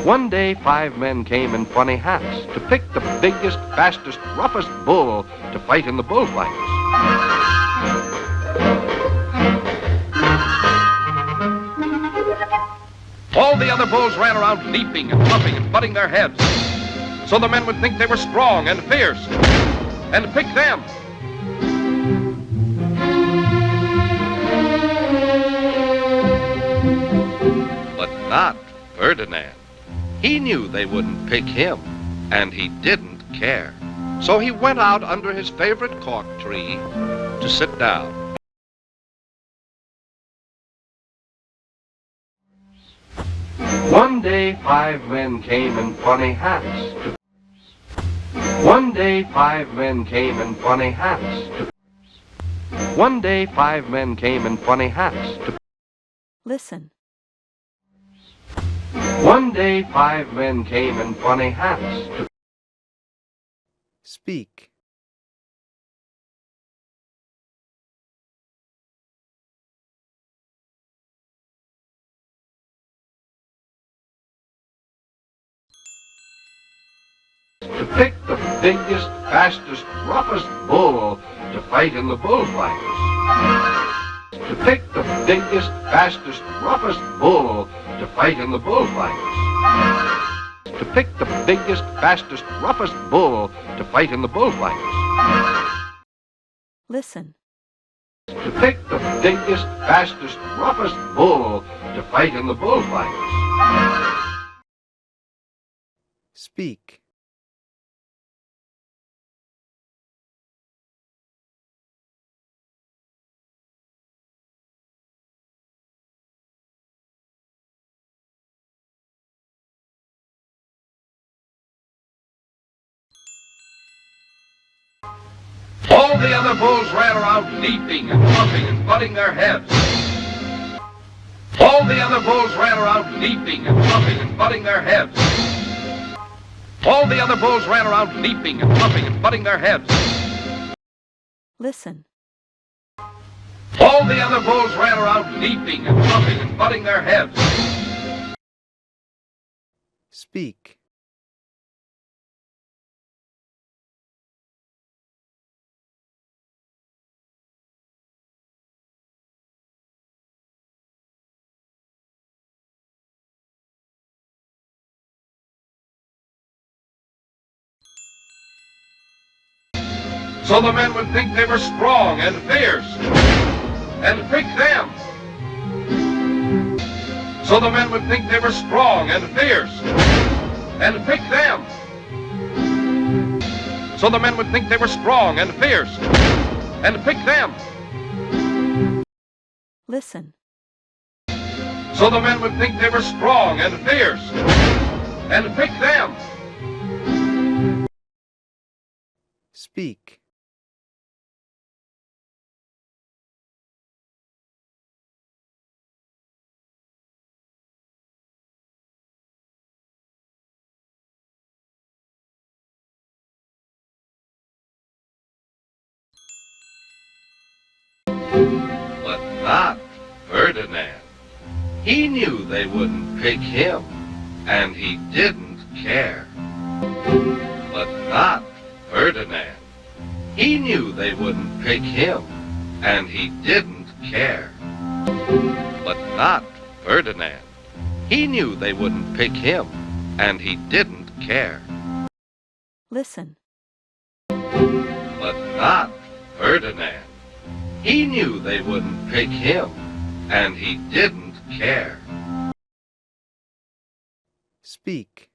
One day, 5 men came in funny hats to pick the biggest, fastest, roughest bull to fight in the bullfights. All the other bulls ran around leaping and puffing and butting their heads, so the men would think they were strong and fierce and pick them. But not Ferdinand. He knew they wouldn't pick him, and he didn't care. So he went out under his favorite cork tree to sit down. One day, 5 men came in funny hats. One day, 5 men came in funny hats. One day, 5 men came in funny hats. Listen. One day, 5 men came in funny hats. Speak. To pick the biggest, fastest, roughest bull to fight in the bullfights. To pick the biggest, fastest, roughest bull to fight in the bullfights. To pick the biggest, fastest, roughest bull to fight in the bullfights. Listen. To pick the biggest, fastest, roughest bull to fight in the bullfights. Speak. All the other bulls ran around leaping and puffing and butting their heads. All the other bulls ran around leaping and puffing and butting their heads. All the other bulls ran around leaping and puffing and butting their heads. Listen. All the other bulls ran around leaping and puffing and butting their heads. Speak. So the men would think they were strong and fierce and pick them. So the men would think they were strong and fierce and pick them. So the men would think they were strong and fierce and pick them. Listen. So the men would think they were strong and fierce and pick them. Speak. But not Ferdinand. He knew they wouldn't pick him, and he didn't care. But not Ferdinand. He knew they wouldn't pick him, and he didn't care. But not Ferdinand. He knew they wouldn't pick him, and he didn't care. Listen. But not Ferdinand. He knew they wouldn't pick him, and he didn't care. Speak.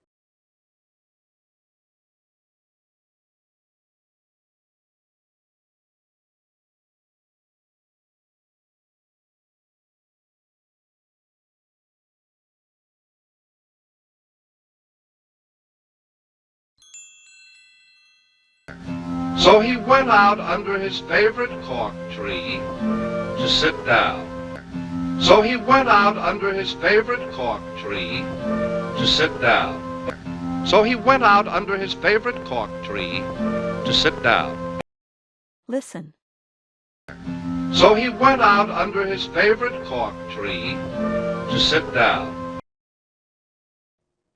So he went out under his favorite cork tree to sit down. So he went out under his favorite cork tree to sit down. So he went out under his favorite cork tree to sit down. Listen. So he went out under his favorite cork tree to sit down.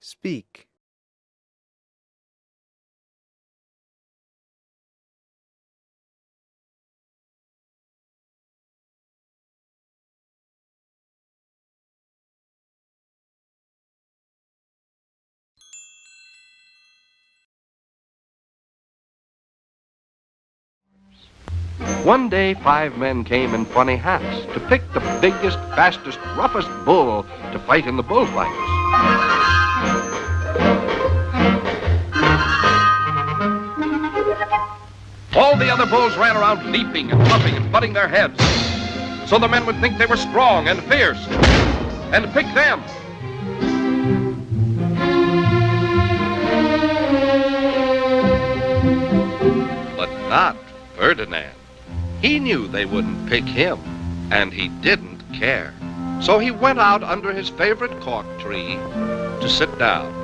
speak, One day, 5 men came in funny hats to pick the biggest, fastest, roughest bull to fight in the bullfights. All the other bulls ran around leaping and puffing and butting their heads, so the men would think they were strong and fierce and pick them. But not Ferdinand. He knew they wouldn't pick him, and he didn't care. So he went out under his favorite cork tree to sit down.